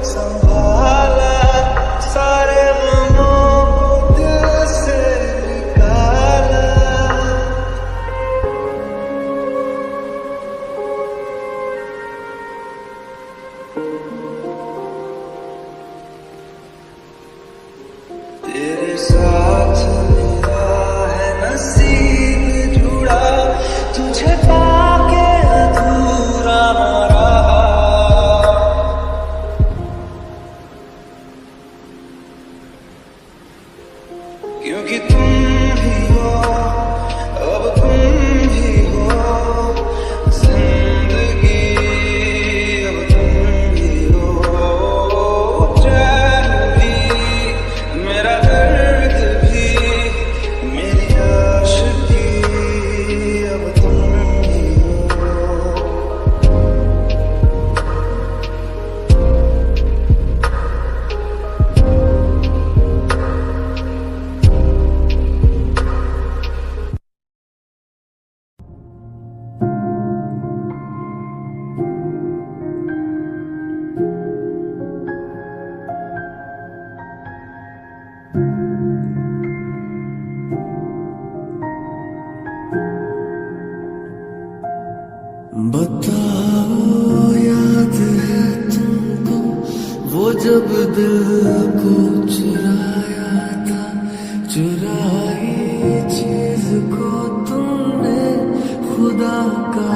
संभाला, सारे गमों को दिल से निकाला। तेरे साथ मेरा है नसीब जुड़ा, तुझे पाके अधूरा रहा। क्योंकि तुम ही हो, अब तुम ही हो जिंदगी, अब तुम ही हो चैन भी, मेरा दर्द भी, मेरी आशिकी, अब तुम ही हो। बताओ याद है तुमको वो जब दिल को चुराया था, चुराई चीज को तुमने खुदा का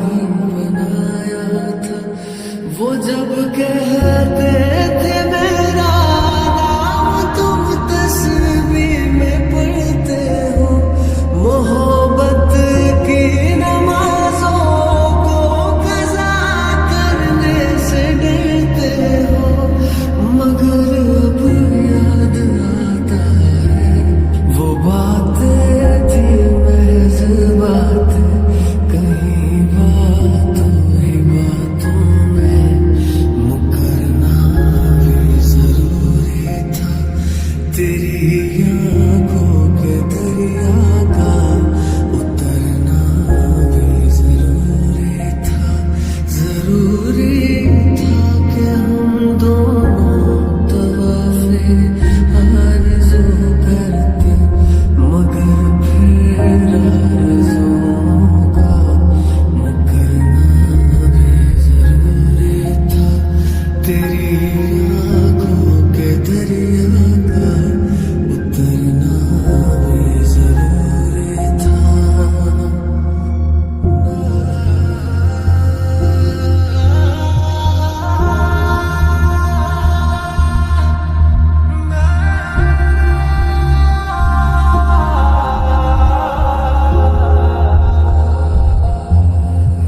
घर बनाया था। वो जब कहते थे मेरा नाम तुम तस्वीर में पढ़ते हो, मोहब्बत की नमाजों को कज़ा करने से डरते हो। मगर अब याद आता है वो बातें थी महज बातें, कहीं बातों ही बातों में मुकरना भी जरूरी था। तेरी आंखों के दरिया का उतरना भी जरूरी था। जरूरी था कि हम दोनों तवाफ़े आरज़ू करते, मगर फिर आरज़ुओं का मुकरना भी जरूरी था। तेरी आंखों के दरिया का उतरना भी जरूरी था।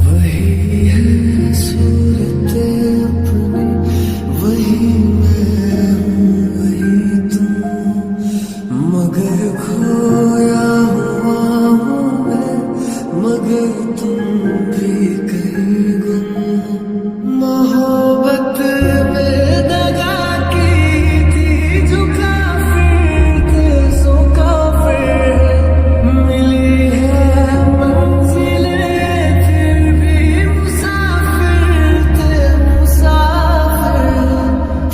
वही है सूरत अपनी, वही मैं हूँ, वही तुम, मगर खोया हुआ हूँ मैं, मगर तुम भी कहीं गुम हो। मोहब्बत में दगा की थी जो काफिर थे सो काफिर है, मिली है मंजिलें फिर भी मुसाफिर थे मुसाफिर।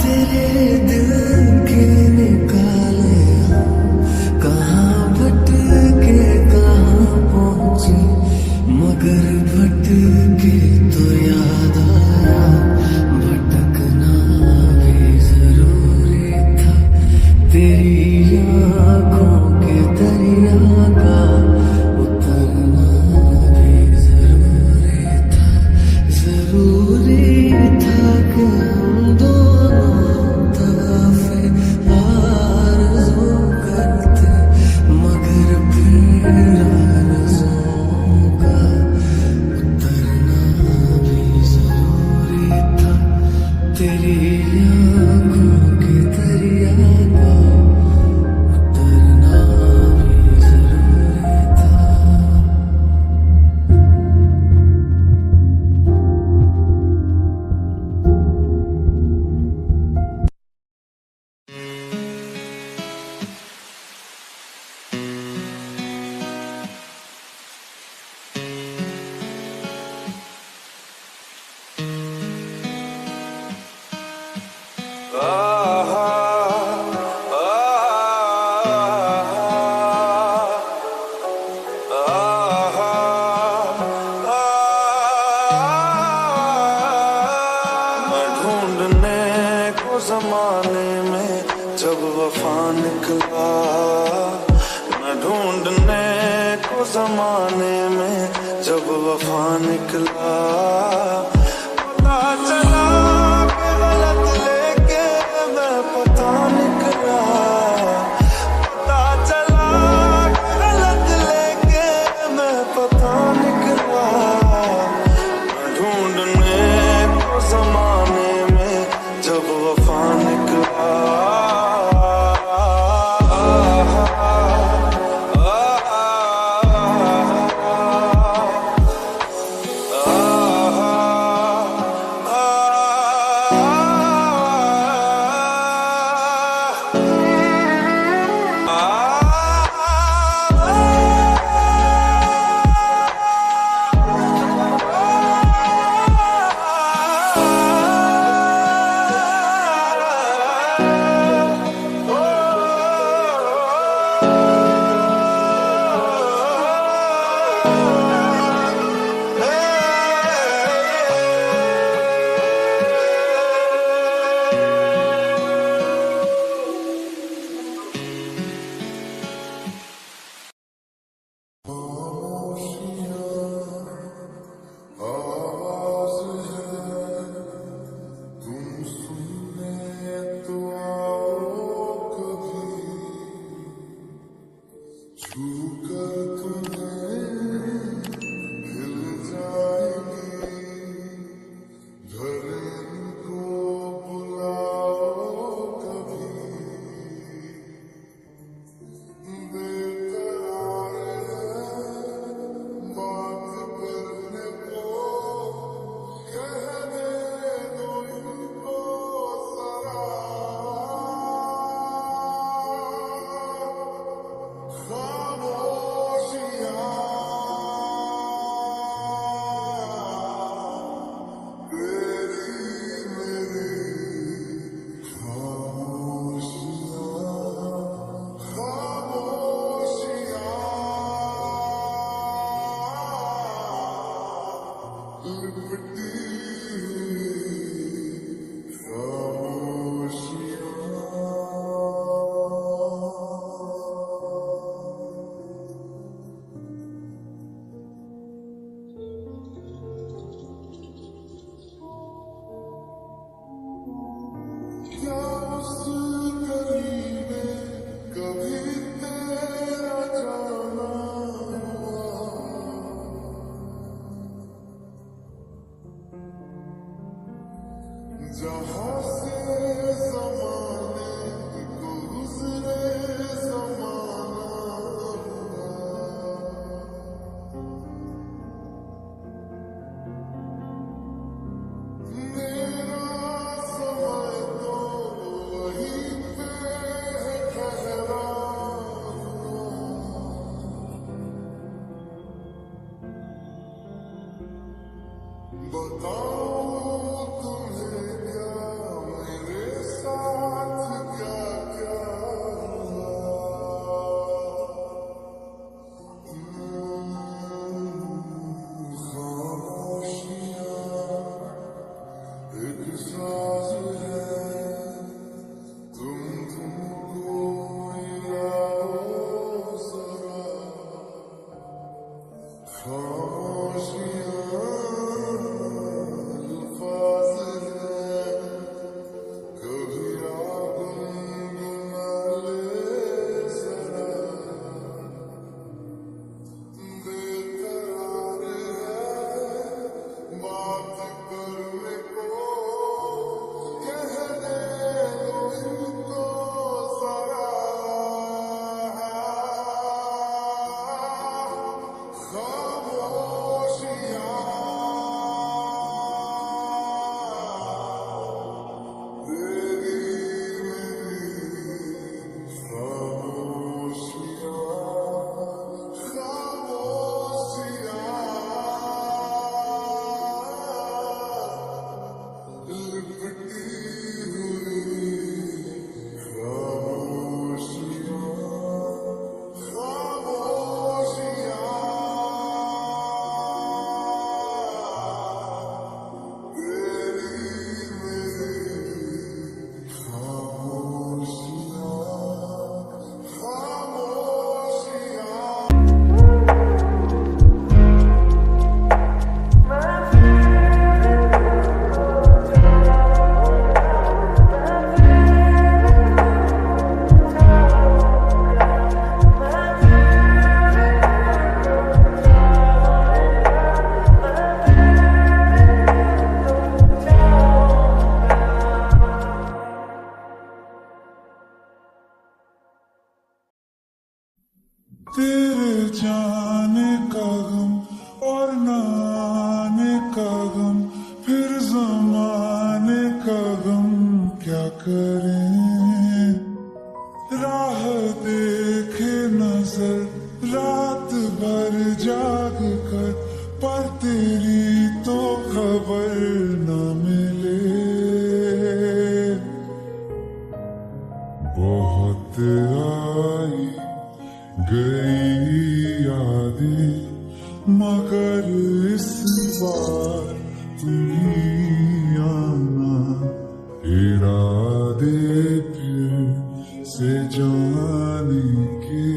तेरे दिल के निकाले हम कहाँ भटके कहाँ पहुँचे, मगर भटके तो याद आया भटकना भी जरूरी था। तेरी आंखों के दरिया का उतरना भी जरूरी था। जरूरी था कि हम दोनों तवाफ़े आरज़ू करते, मगर फिर आरज़ुओं का जमाने में जब वफा निकला, मैं ढूंढने को जमाने में जब वफा निकला, पता चला कि गलत लेके मैं पता निकला, पता चला कि गलत लेके मैं पता निकला, मैं ढूंढने को जमाने में जब वफा निकला। जाने का गम और ना आने का गम, फिर जमाने का गम क्या करें। राह देखे नजर रात भर जाग कर, पर तेरी तो खबर न मिले। बहुत आई गई यादें, मगर इस बार तुम ही आना। इरादे फिर से जाने के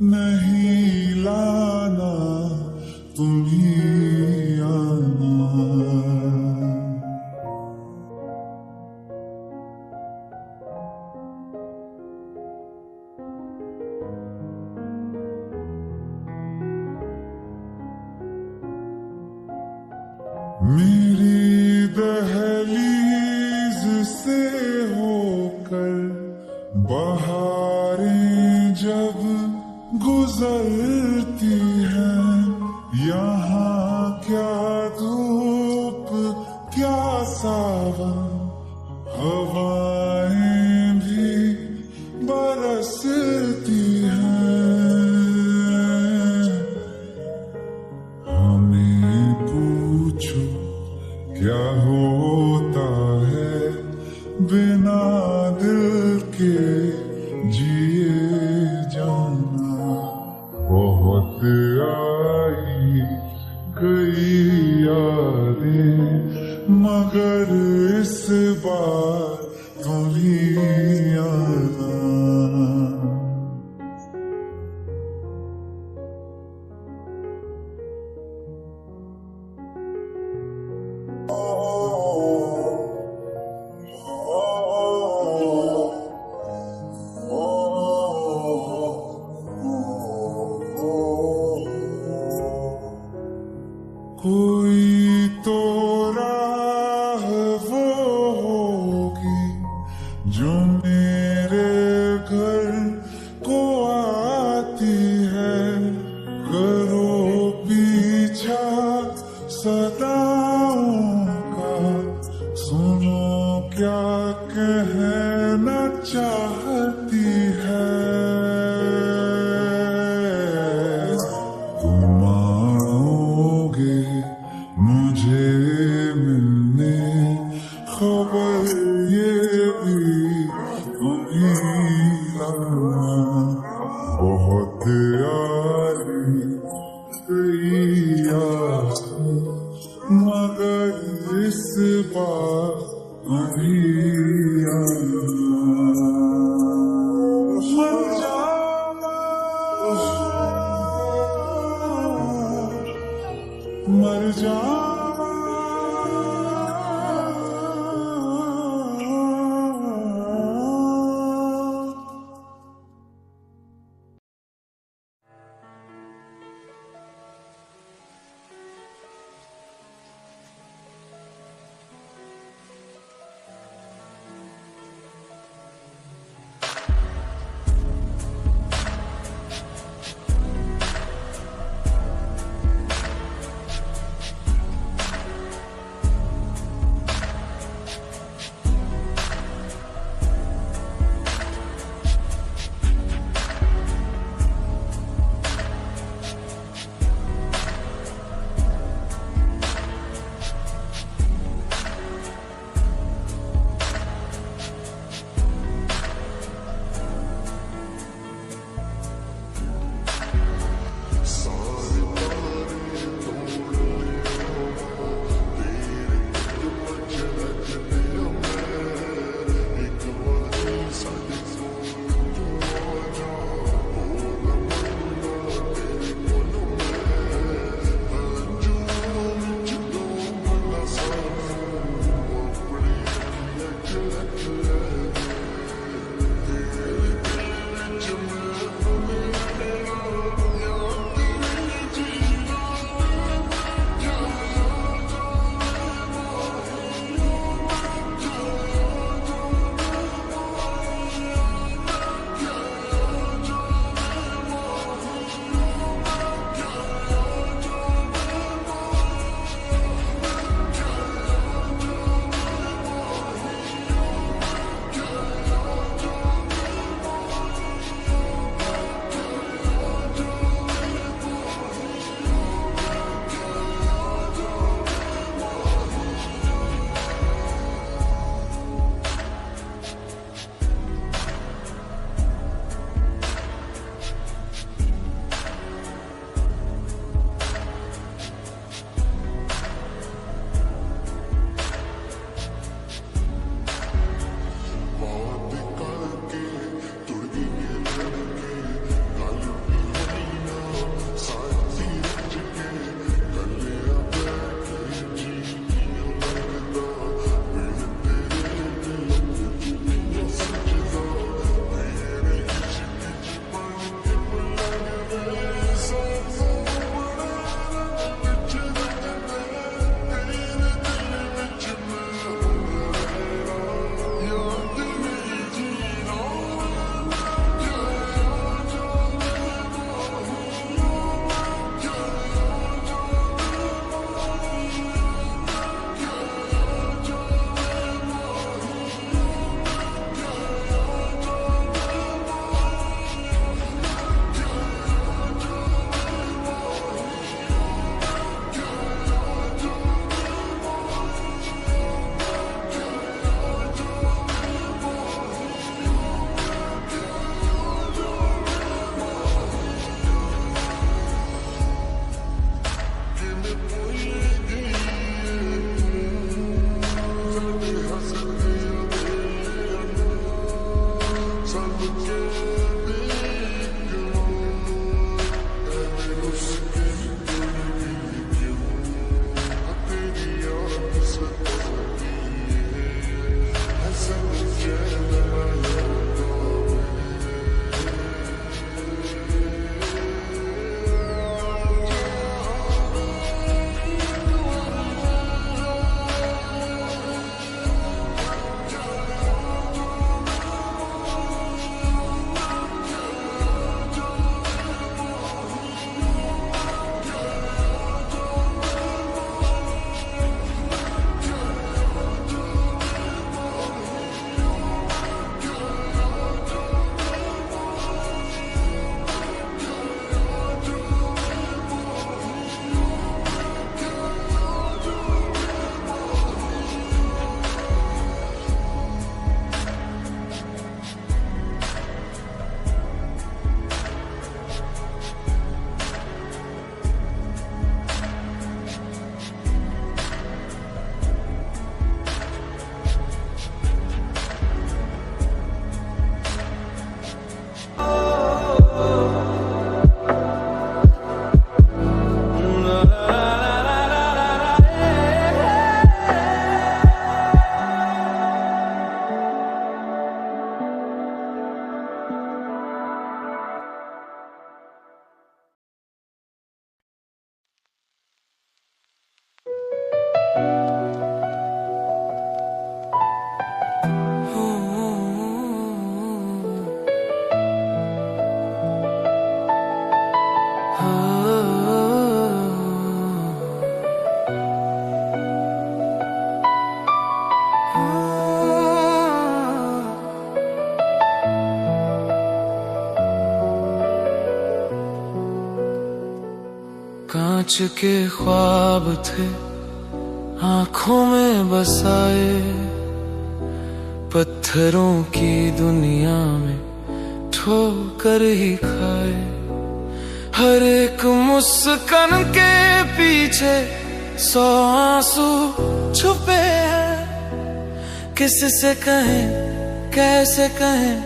नहीं लाना, तुम ही आना। मेरी दहलीज से होकर बहारें जब गुजरती हैं, यहाँ क्या धूप क्या सावन, हवाएं भी बरसती हैं। हमें पूछो क्या होता है बिना दिल के जिए जाना। बहुत आई गई यादें, मगर इस बार तुम ही आना। कोई तो राह वो होगी जो मेरे घर को आती है। करो पीछा सदाओं का, सुनो क्या कहना चाहती है। तुम आओगे मुझे मिलने, खबर ये भी तुम ही लाना। बहुत आई गई यादें, मगर इस बार तुम ही आना। मर जाना, कांच के ख्वाब थे आंखों में बसाए, पत्थरों की दुनिया में ठोकर ही खाए। हर एक मुस्कान के पीछे 100 आंसू छुपे हैं। किससे कहें कैसे कहें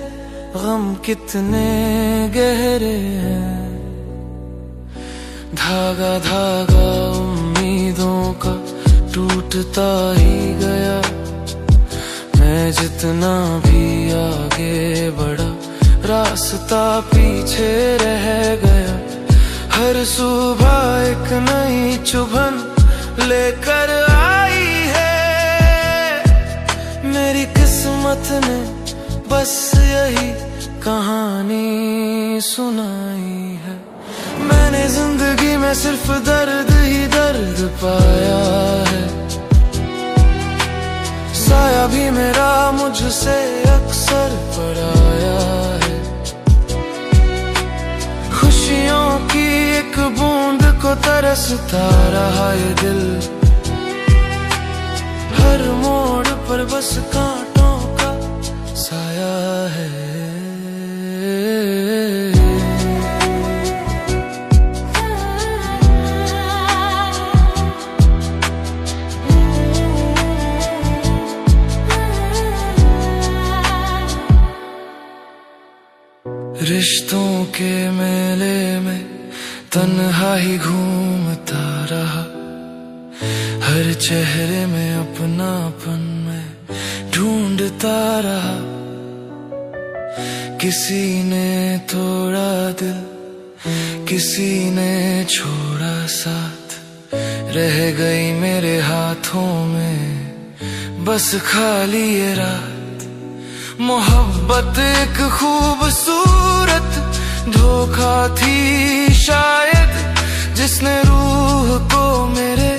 गम कितने गहरे हैं। धागा धागा उम्मीदों का टूटता ही गया। मैं जितना भी आगे बढ़ा रास्ता पीछे रह गया। हर सुबह एक नई चुभन लेकर आई है। मेरी किस्मत ने बस यही कहानी सुनाई है। मैंने जिंदगी में सिर्फ दर्द ही दर्द पाया है। साया भी मेरा मुझसे अक्सर पराया है। खुशियों की एक बूंद को तरसता रहा ये दिल। हर मोड़ पर बस कांटों का साया है। रिश्तों के मेले में तन्हा ही घूमता रहा। हर चेहरे में अपनापन में ढूंढता रहा। किसी ने तोड़ा दिल, किसी ने छोड़ा साथ। रह गई मेरे हाथों में बस खाली ये रात। मोहब्बत एक खूबसूरत धोखा थी शायद, जिसने रूह को मेरे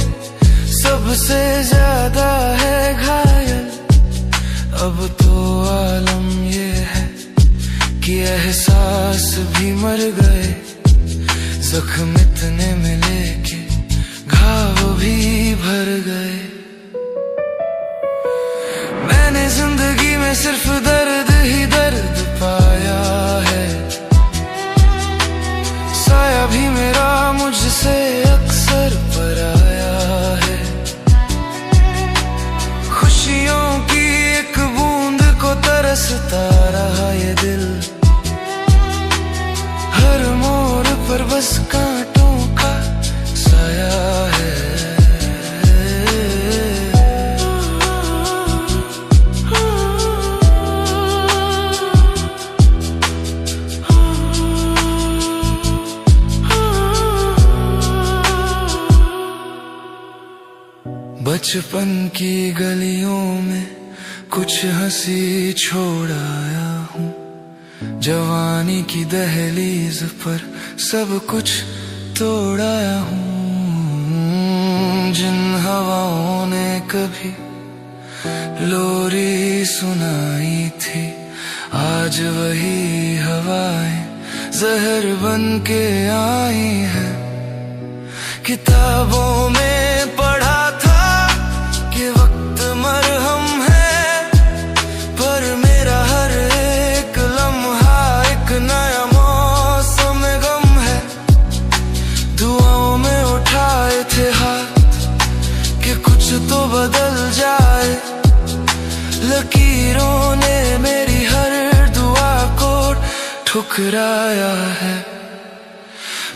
सबसे ज्यादा है घायल। अब तो आलम ये है कि एहसास भी मर गए। जख्म इतने मिले कि घाव भी भर गए। मैंने जिंदगी में सिर्फ दर्द ही दर्द पाया है। साया भी मेरा मुझसे अक्सर पराया है। खुशियों की एक बूंद को तरसता रहा ये दिल। हर मोड़ पर बस कांटों का साया है। बचपन की गलियों में कुछ हंसी छोड़ आया हूँ। जवानी की दहलीज पर सब कुछ तोड़ आया हूँ। जिन हवाओं ने कभी लोरी सुनाई थी, आज वही हवाएं जहर बन के आई हैं। किताबों में पढ़ा था कि वक्त मरहम है, पर मेरा हर एक लम्हा एक नया मौसम गम है। दुआओं में उठाए थे हाथ कि कुछ तो बदल जाए। लकीरों ने मेरी हर दुआ को ठुकराया है।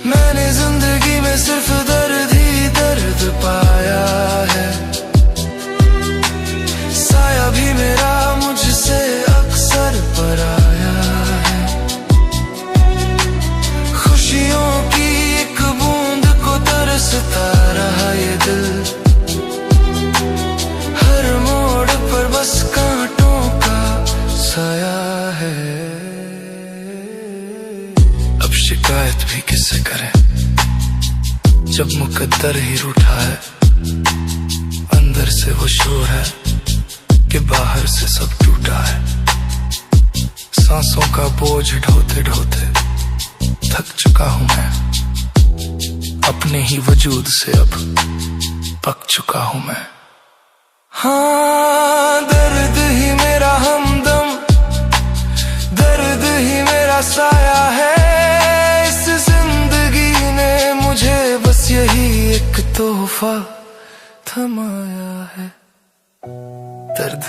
मैंने जिंदगी में सिर्फ दर्द ही दर्द पाया है। साया भी मेरा मुझसे अक्सर पराया है। खुशियों की एक बूंद को तरसता रहा ये दिल। हर मोड़ पर बस कांटों का साया है। अब शिकायत भी किससे करें जब मुकद्दर ही रूठा है। अंदर से वो शोर है कि बाहर से सब टूटा है। सांसों का बोझ ढोते ढोते थक चुका हूं मैं। अपने अपने ही वजूद से अब पक चुका हूं मैं। हाँ, दर्द ही मेरा हमदम, दर्द ही मेरा साया है। इस जिंदगी ने मुझे बस यही एक तोहफा थमाया है। दर्द,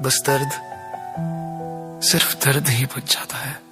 बस दर्द, सिर्फ दर्द ही बच जाता है।